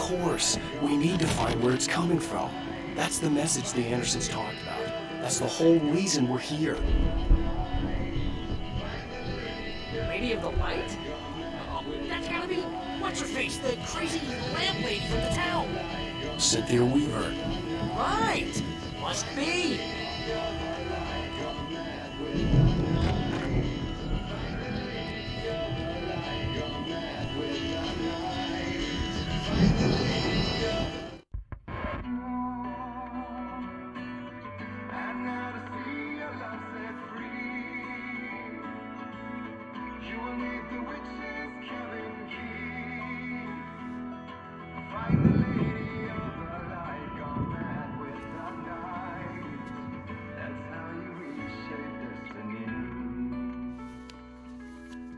course. We need to find where it's coming from. That's the message the Andersons talked about. That's the whole reason we're here. Lady of the Light? Oh, that's gotta be what's-her-face, the crazy lamp lady from the town. Cynthia Weaver. Right! Must be.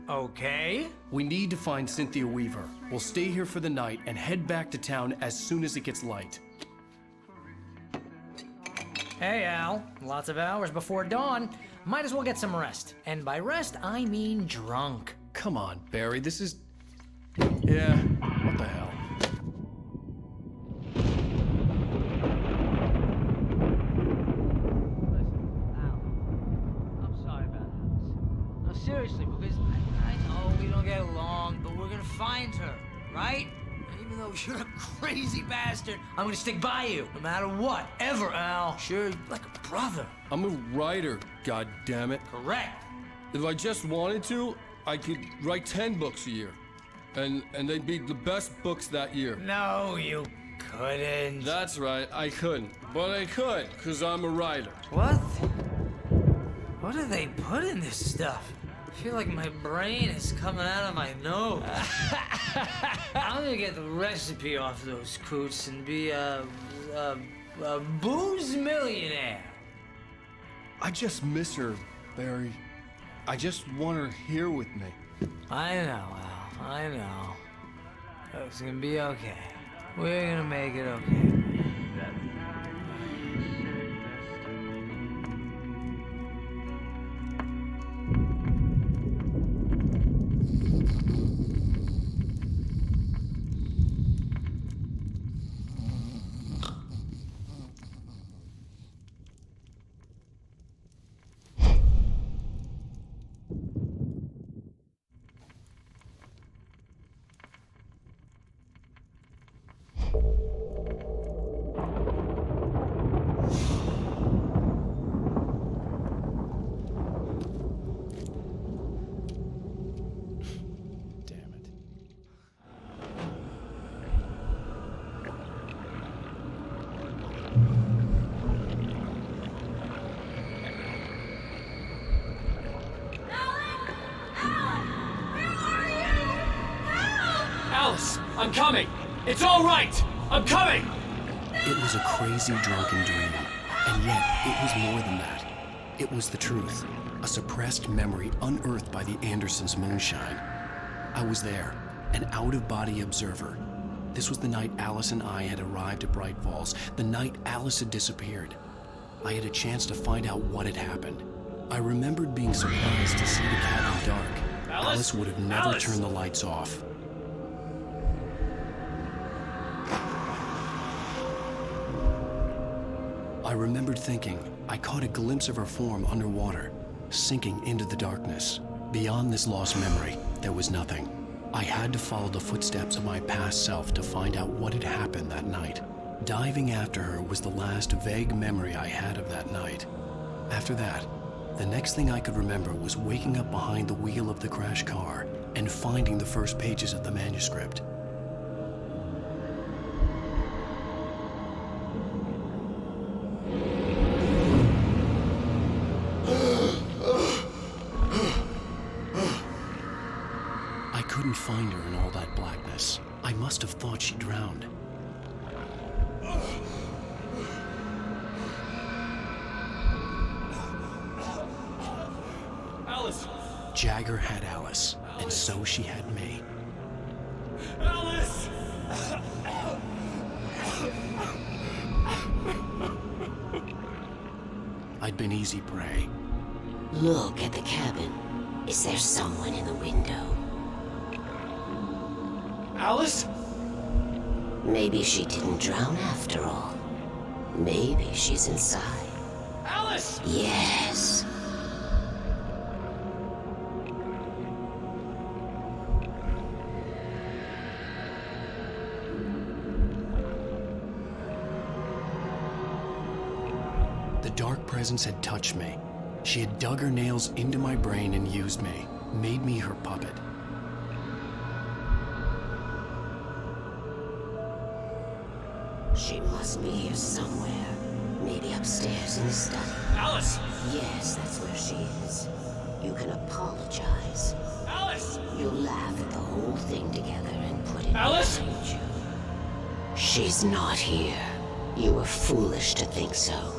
Okay. We need to find Cynthia Weaver. We'll stay here for the night and head back to town as soon as it gets light. Hey, Al. Lots of hours before dawn. Might as well get some rest. And by rest, I mean drunk. Come on, Barry, this is... Yeah, what the hell? I'm sorry about this. No, seriously, because I know we don't get along, but we're gonna find her, right? And even though you're a crazy bastard, I'm gonna stick by you, no matter what, ever, Al. Sure, like a brother. I'm a writer, goddammit. Correct. If I just wanted to, I could write 10 books a year. And they'd be the best books that year. No, you couldn't. That's right, I couldn't. But I could, because I'm a writer. What? What do they put in this stuff? I feel like my brain is coming out of my nose. I'm gonna get the recipe off those coots and be a booze millionaire. I just miss her, Barry. I just want her here with me. I know, Al. I know. It's gonna be okay. We're gonna make it okay. Damn it. Alice, I'm coming! It's all right! I'm coming! It was a crazy drunken dream, and yet it was more than that. It was the truth, a suppressed memory unearthed by the Andersons' moonshine. I was there, an out-of-body observer. This was the night Alice and I had arrived at Bright Falls, the night Alice had disappeared. I had a chance to find out what had happened. I remembered being surprised to see the cabin dark. Alice would have never turned the lights off. I remembered thinking I caught a glimpse of her form underwater, sinking into the darkness. Beyond this lost memory, there was nothing. I had to follow the footsteps of my past self to find out what had happened that night. Diving after her was the last vague memory I had of that night. After that, the next thing I could remember was waking up behind the wheel of the crashed car and finding the first pages of the manuscript. I couldn't find her in all that blackness. I must have thought she drowned. Alice! Jagger had Alice, and so she had me. Alice! I'd been easy prey. Look at the cabin. Is there someone in the window? Alice? Maybe she didn't drown after all. Maybe she's inside. Alice! Yes. The dark presence had touched me. She had dug her nails into my brain and used me, made me her puppet. She must be here somewhere. Maybe upstairs in the study. Alice! Yes, that's where she is. You can apologize. Alice! You'll laugh at the whole thing together and put it Alice? behind you. She's not here. You were foolish to think so.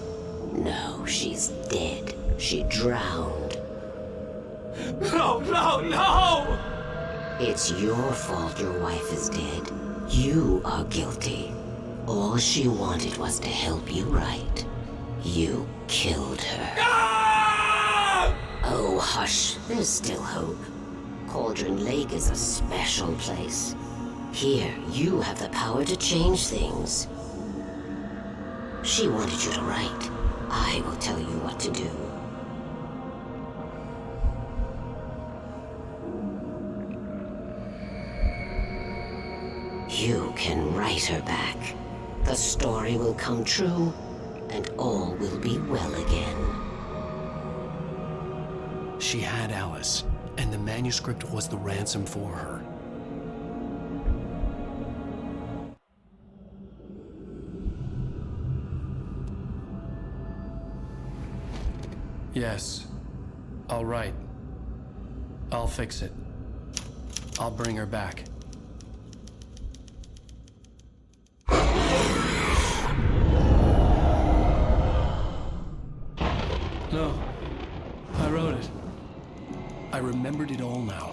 No, she's dead. She drowned. No, no, no! It's your fault your wife is dead. You are guilty. All she wanted was to help you right. You killed her. Ah! Oh, hush. There's still hope. Cauldron Lake is a special place. Here, you have the power to change things. She wanted you to write. I will tell you what to do. You can write her back. The story will come true, and all will be well again. She had Alice, and the manuscript was the ransom for her. Yes, I'll write. I'll fix it. I'll bring her back. No, I wrote it. I remembered it all now.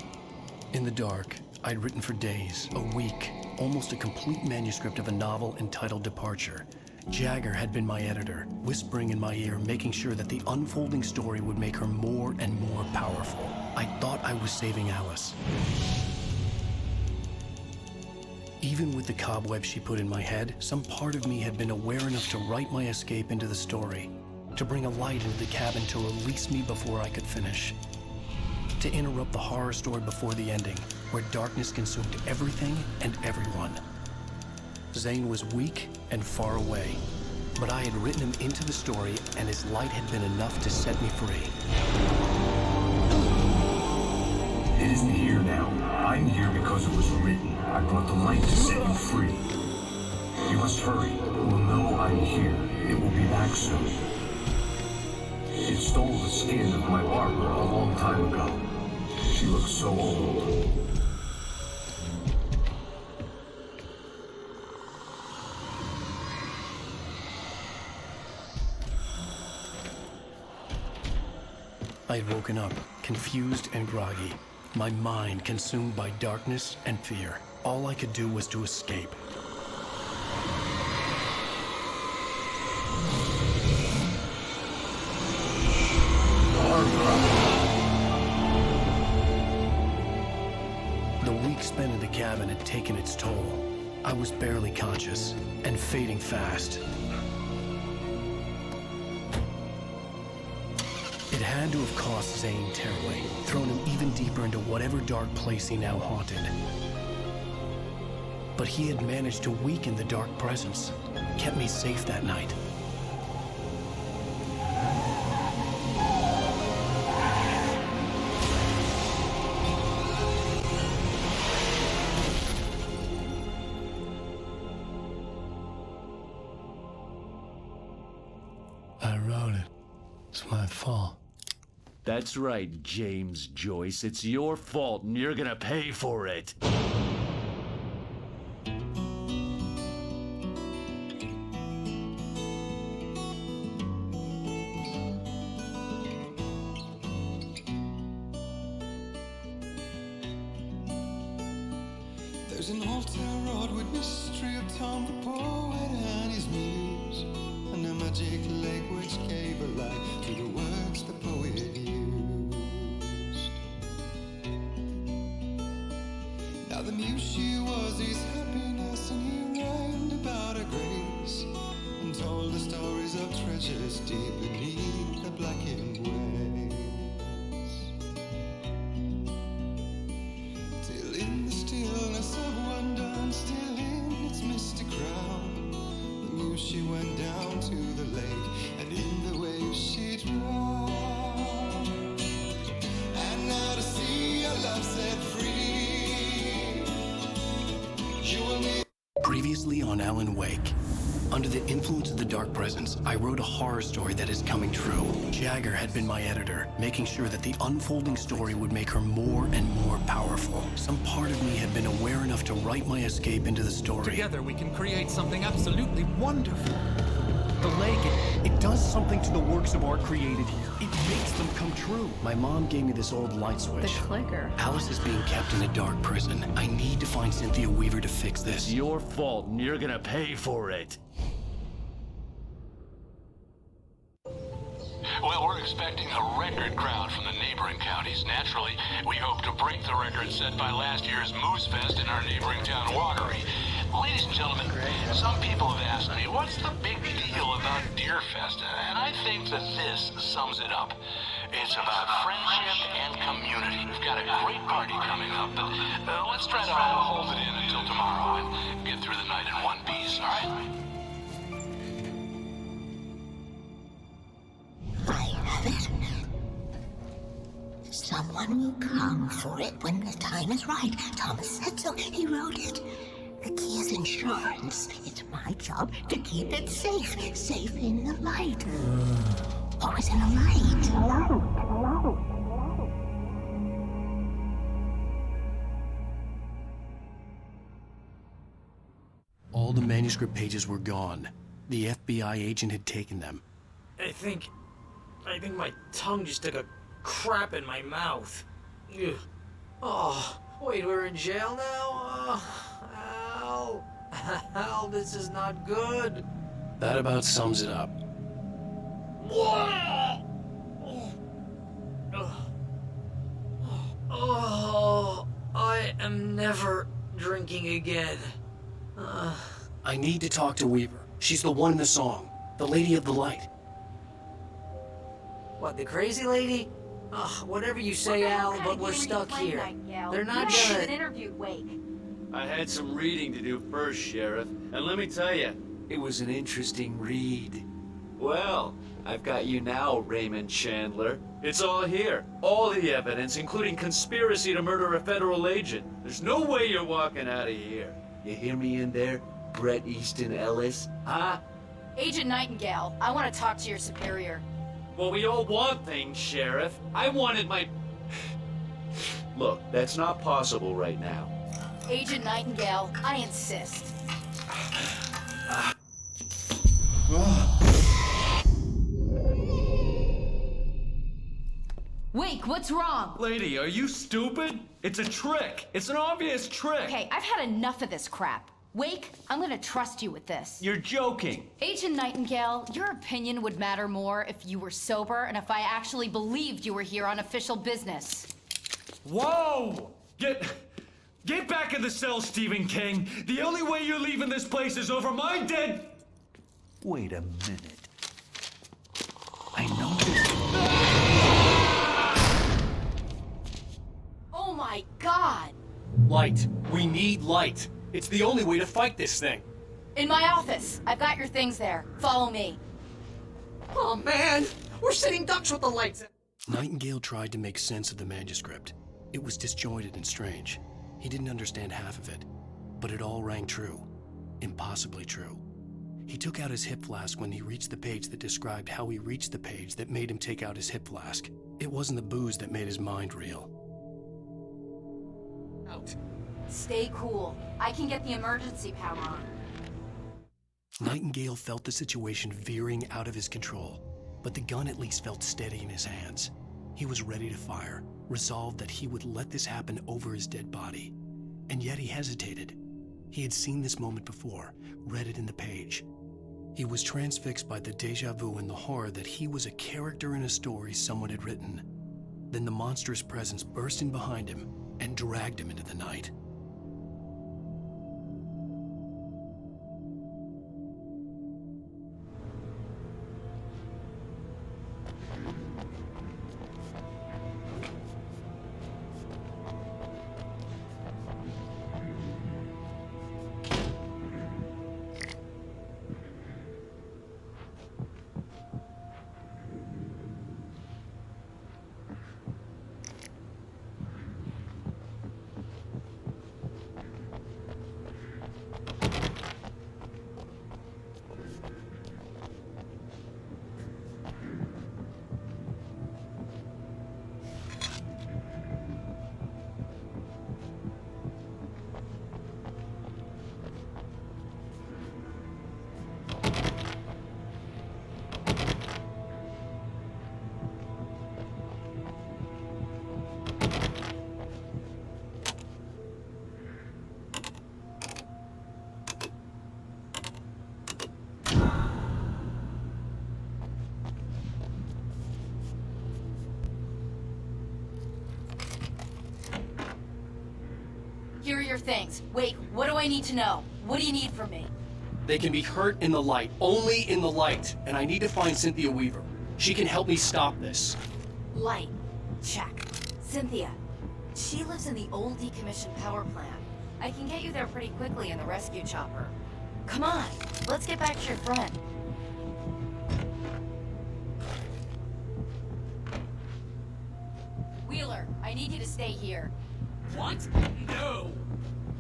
In the dark, I'd written for days, a week, almost a complete manuscript of a novel entitled Departure. Jagger had been my editor, whispering in my ear, making sure that the unfolding story would make her more and more powerful. I thought I was saving Alice. Even with the cobweb she put in my head, some part of me had been aware enough to write my escape into the story, to bring a light into the cabin to release me before I could finish, to interrupt the horror story before the ending, where darkness consumed everything and everyone. Zane was weak and far away, but I had written him into the story, and his light had been enough to set me free. It isn't here now. I'm here because it was written. I brought the light to set you free. You must hurry. It will know I'm here. It will be back soon. It stole the skin of my Barbara a long time ago. She looks so old. I had woken up, confused and groggy, my mind consumed by darkness and fear. All I could do was to escape. The week spent in the cabin had taken its toll. I was barely conscious and fading fast. It had to have cost Zane terribly, thrown him even deeper into whatever dark place he now haunted. But he had managed to weaken the dark presence, kept me safe that night. I wrote it. It's my fault. That's right, James Joyce. It's your fault, and you're gonna pay for it. There's an old tarot with mystery of Tom the poet and his muse, and a magic lake which gave a light to the words the poet used. Now the muse she was his happiness, and he writes without a grace, and told the stories of treasures deep beneath the blackened waves. Till in the stillness of wonder, and still in its mystic crown, the muse she went down to the lake, and in the waves she drowned. And now to see your love set free, you will need. Previously on Alan Wake. Under the influence of the Dark Presence, I wrote a horror story that is coming true. Jagger had been my editor, making sure that the unfolding story would make her more and more powerful. Some part of me had been aware enough to write my escape into the story. Together we can create something absolutely wonderful. The lake, it does something to the works of art created here. It makes them come true. My mom gave me this old light switch. The clicker. Alice is being kept in a dark prison. I need to find Cynthia Weaver to fix this. It's your fault, and you're gonna pay for it. Well, we're expecting a record crowd from the neighboring counties. Naturally, we hope to break the record set by last year's Moose Fest in our neighboring town, Watery. Ladies and gentlemen, some people have asked me, what's the big deal about Deer Fest? And I think that this sums it up. It's about friendship and community. We've got a great party coming up, but let's try to hold it in until tomorrow and get through the night in one piece, all right? I have it. Someone will come for it when the time is right. Thomas said so. He wrote it. The key is insurance. It's my job to keep it safe. Safe in the light. Always in the light. All the manuscript pages were gone. The FBI agent had taken them. I think my tongue just took a crap in my mouth. Ugh. Oh, wait, we're in jail now? Al, this is not good. That about sums it up. Oh, I am never drinking again. I need to talk to Weaver. She's the one in the song. The Lady of the Light. What, the crazy lady? Ugh, whatever you say, Al, but we're stuck here. They're not gonna... interviewed Wake. I had some reading to do first, Sheriff, and let me tell you, it was an interesting read. Well, I've got you now, Raymond Chandler. It's all here. All the evidence, including conspiracy to murder a federal agent. There's no way you're walking out of here. You hear me in there, Bret Easton Ellis? Huh? Agent Nightingale, I want to talk to your superior. Well, we all want things, Sheriff. I wanted my... Look, that's not possible right now. Agent Nightingale, I insist. Wake, what's wrong? Lady, are you stupid? It's a trick. It's an obvious trick. Okay, I've had enough of this crap. Wake, I'm gonna trust you with this. You're joking. Agent Nightingale, your opinion would matter more if you were sober and if I actually believed you were here on official business. Whoa! Get back in the cell, Stephen King. The only way you're leaving this place is over my dead... Wait a minute. I know this... Oh my God! Light. We need light. It's the only way to fight this thing. In my office. I've got your things there. Follow me. Oh man, we're sitting ducks with the lights in. Nightingale tried to make sense of the manuscript. It was disjointed and strange. He didn't understand half of it, but it all rang true. Impossibly true. He took out his hip flask when he reached the page that described how he reached the page that made him take out his hip flask. It wasn't the booze that made his mind reel. Out. Stay cool. I can get the emergency power on. Nightingale felt the situation veering out of his control, but the gun at least felt steady in his hands. He was ready to fire, resolved that he would let this happen over his dead body. And yet he hesitated. He had seen this moment before, read it in the page. He was transfixed by the deja vu and the horror that he was a character in a story someone had written. Then the monstrous presence burst in behind him and dragged him into the night. Here are your things. Wait, what do I need to know? What do you need from me? They can be hurt in the light, only in the light, and I need to find Cynthia Weaver. She can help me stop this. Light. Check. Cynthia. She lives in the old decommissioned power plant. I can get you there pretty quickly in the rescue chopper. Come on, let's get back to your friend. Wheeler, I need you to stay here. What? No!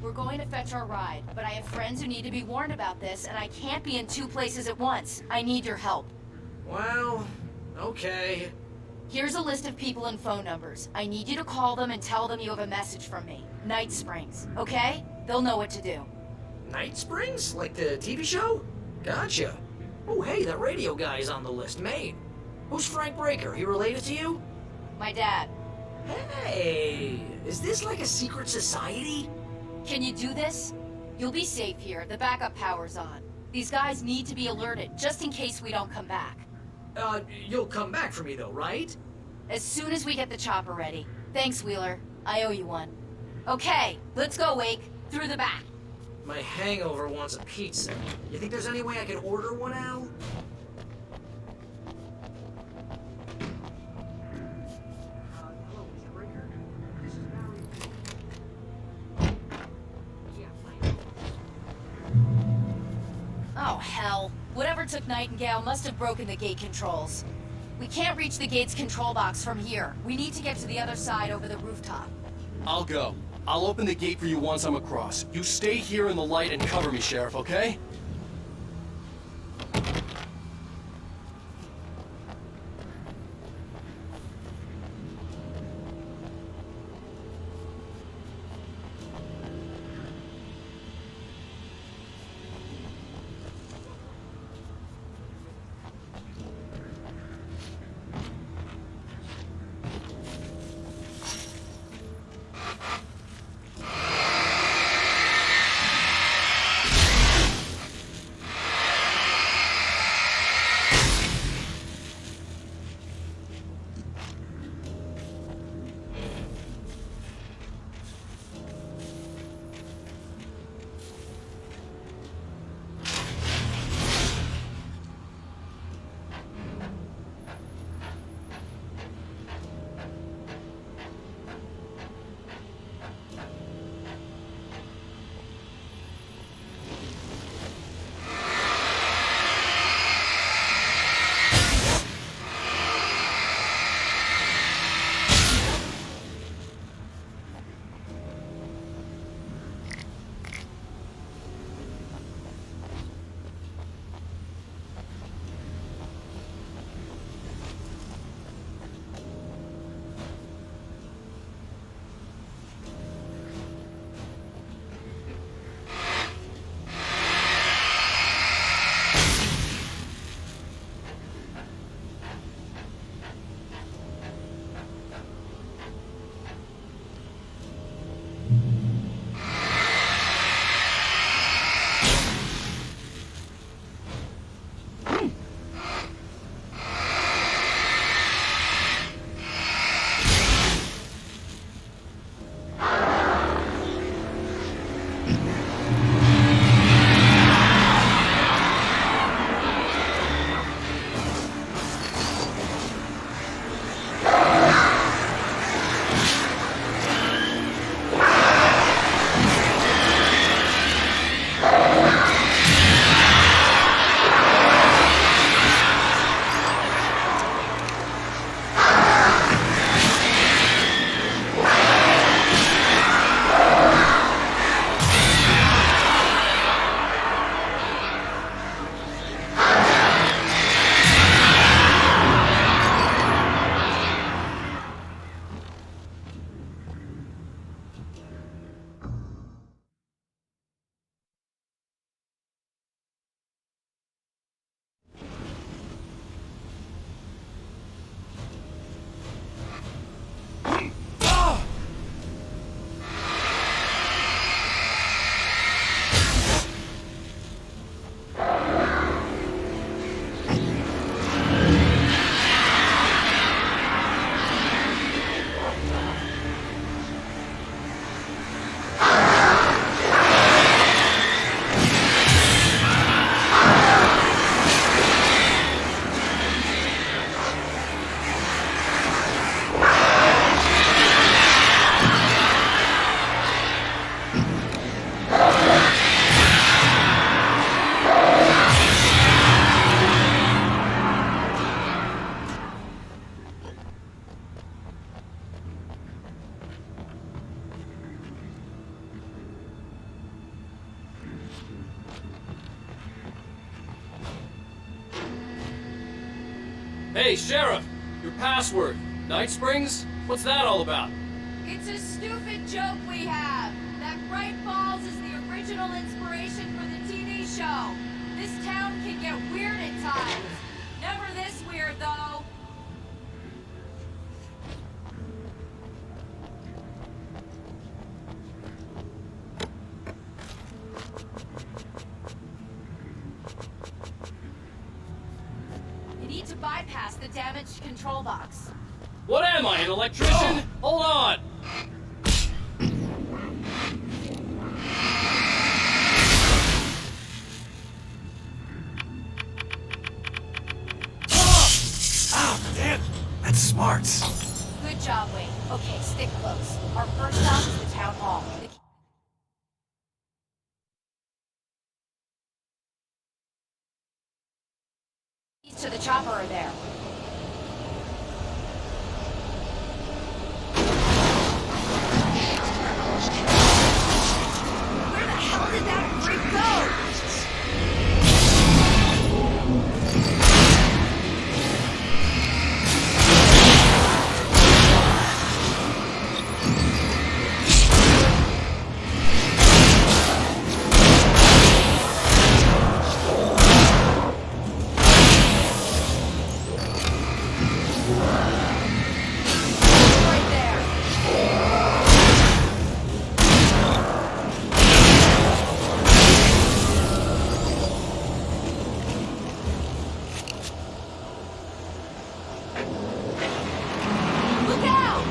We're going to fetch our ride, but I have friends who need to be warned about this, and I can't be in 2 places at once. I need your help. Well, okay. Here's a list of people and phone numbers. I need you to call them and tell them you have a message from me. Night Springs, okay? They'll know what to do. Night Springs? Like the TV show? Gotcha. Oh, hey, that radio guy is on the list, Maine. Who's Frank Breaker? He related to you? My dad. Hey, is this like a secret society? Can you do this? You'll be safe here. The backup power's on. These guys need to be alerted, just in case we don't come back. You'll come back for me though, right? As soon as we get the chopper ready. Thanks, Wheeler. I owe you one. Okay, let's go, Wake. Through the back. My hangover wants a pizza. You think there's any way I can order one, Al? Oh, hell. Whatever took Nightingale must have broken the gate controls. We can't reach the gate's control box from here. We need to get to the other side over the rooftop. I'll go. I'll open the gate for you once I'm across. You stay here in the light and cover me, Sheriff, okay? Hey, Sheriff! Your password. Night Springs? What's that all about? It's a stupid joke we have. That Bright Falls is the original inspiration for the TV show. This town can get weird at times. Never this weird, though. You need to bypass the damaged control box. What am I, an electrician? Hold on! Ah, damn! That's smart. Good job, Wayne. Okay, stick close. Our first stop is the town hall. The keys to the chopper are there. Where the hell did that freak go? Right there. Look out!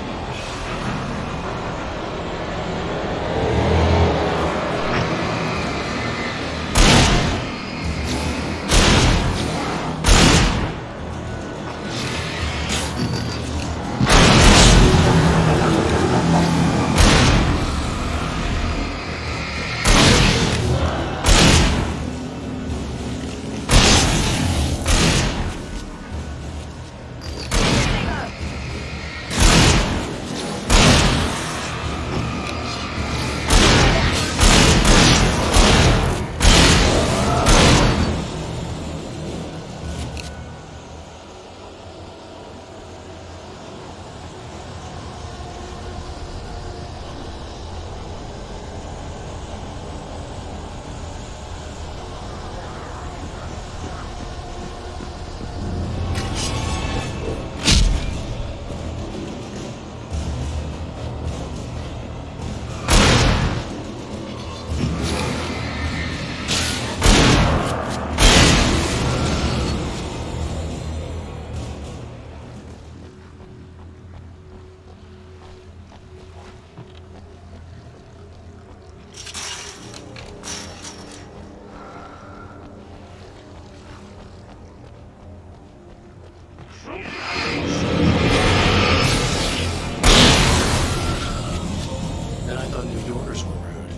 And I thought New Yorkers were rude.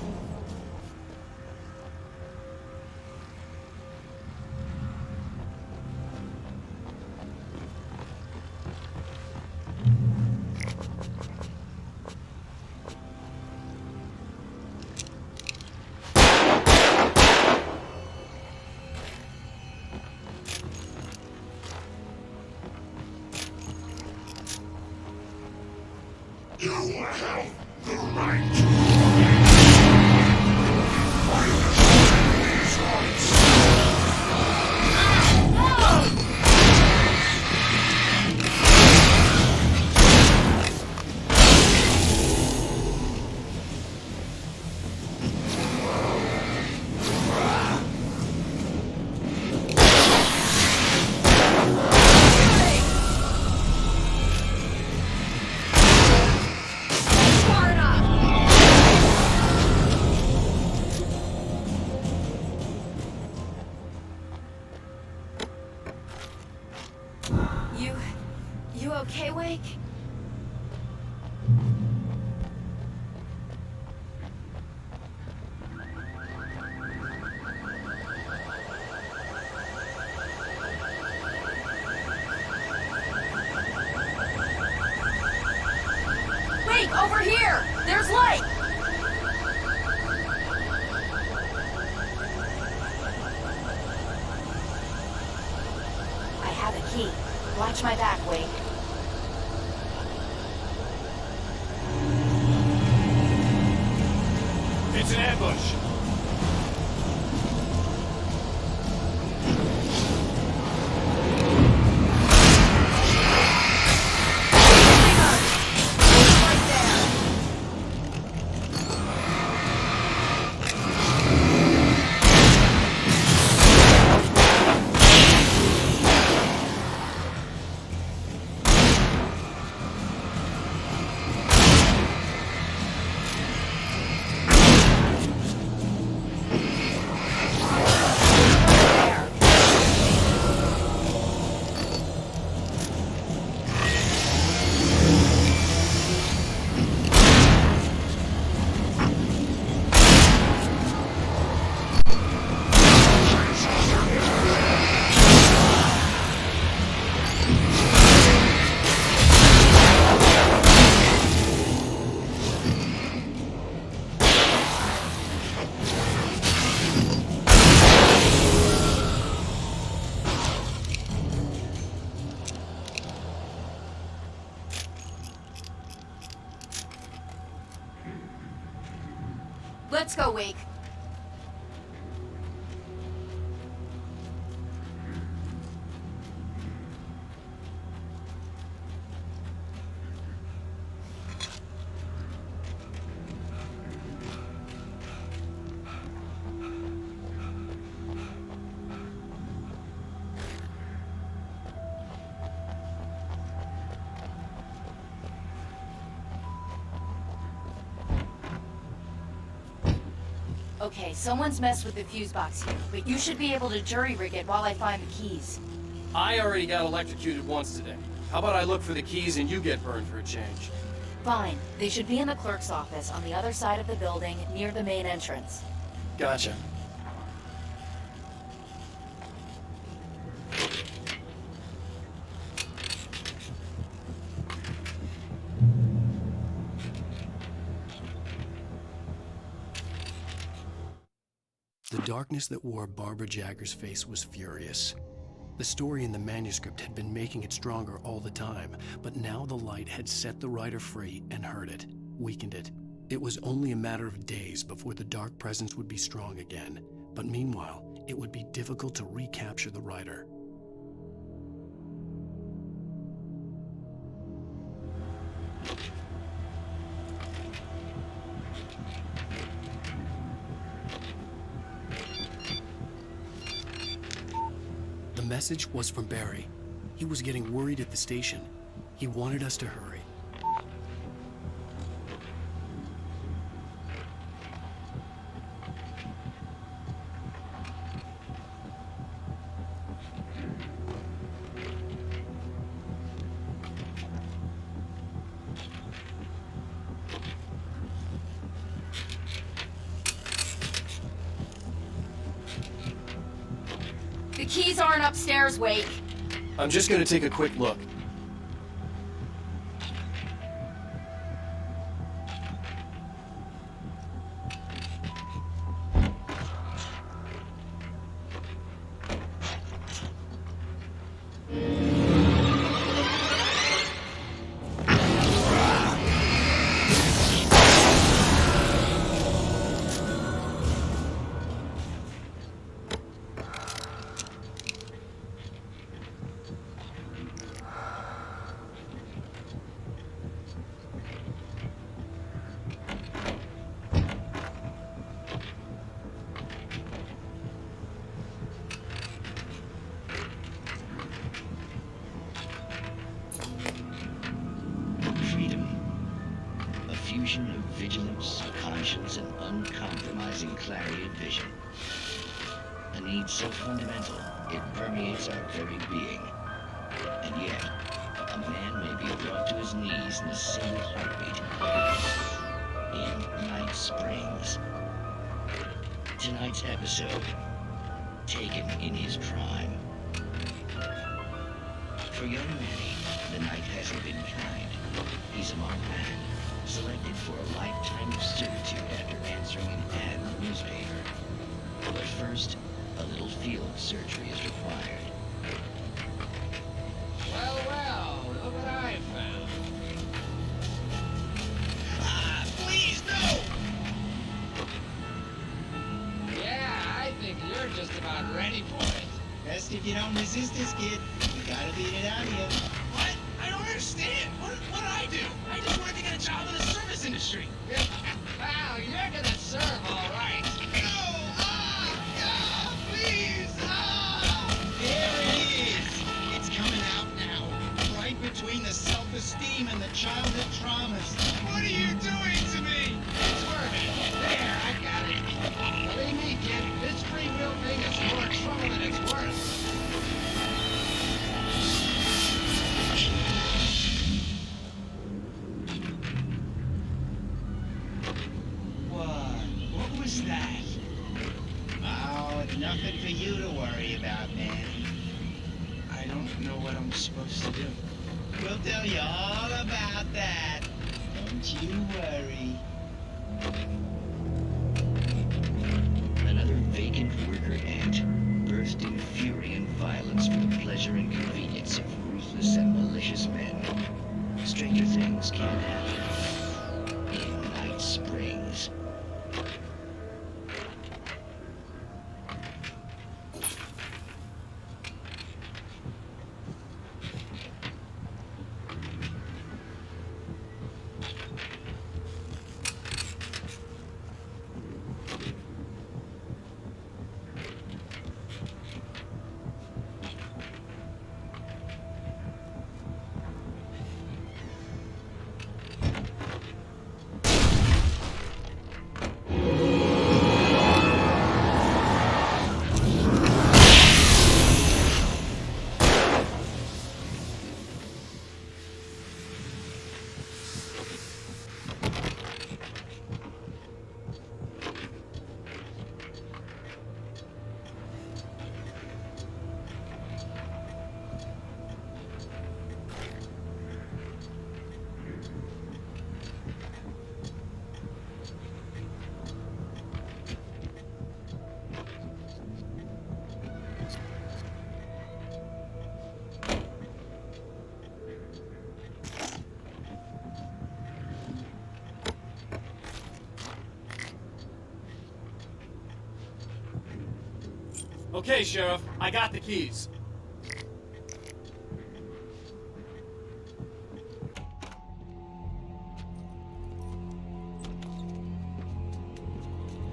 You have the right. Far enough! It's an ambush. Let's go, Wake. Okay, someone's messed with the fuse box here, but you should be able to jury-rig it while I find the keys. I already got electrocuted once today. How about I look for the keys and you get burned for a change? Fine. They should be in the clerk's office on the other side of the building, near the main entrance. Gotcha. The darkness that wore Barbara Jagger's face was furious. The story in the manuscript had been making it stronger all the time, but now the light had set the writer free and hurt it, weakened it. It was only a matter of days before the dark presence would be strong again, but meanwhile, it would be difficult to recapture the writer. The message was from Barry. He was getting worried at the station. He wanted us to hurry. The keys aren't upstairs, Wake. I'm just gonna take a quick look. fusion of vigilance, conscience, and uncompromising clarity of vision. A need so fundamental, it permeates our very being. And yet, a man may be brought to his knees in a single heartbeat. In Night Springs. Tonight's episode, taken in his prime. For young Manny, the night hasn't been kind. He's a marked man, selected for a lifetime of servitude after answering an ad in the newspaper. But first, a little field surgery is required. Well, well, look what I found. Ah, please, no! ready for it. Best if you don't resist this, kid. We gotta beat it out of you. What? I don't understand. What did I do? I just wanted to get a job in the service industry. Wow, you're gonna serve, all right. No! Please! There it is. It's coming out now. Right between the self-esteem and the childhood traumas. What are you doing to me? Swerve it. There, I got it. Believe me, kid, this free will thing is more trouble than it's worth. What was that? Oh, nothing for you to worry about, man. I don't know what I'm supposed to do. We'll tell you all about that. Don't you worry. Another vacant worker ant burst in fury and violence for the pleasure and convenience of ruthless and malicious men. Stranger things can happen in Night Springs. Okay, Sheriff, I got the keys.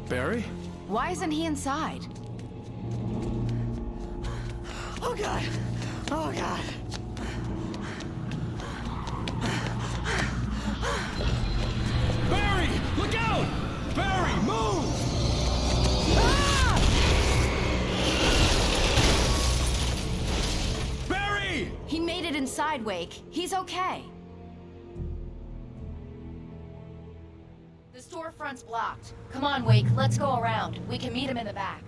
Barry? Why isn't he inside? Oh, God. Oh, God. Barry! Look out! Barry, move! Barry! He made it inside, Wake. He's okay. The storefront's blocked. Come on, Wake. Let's go around. We can meet him in the back.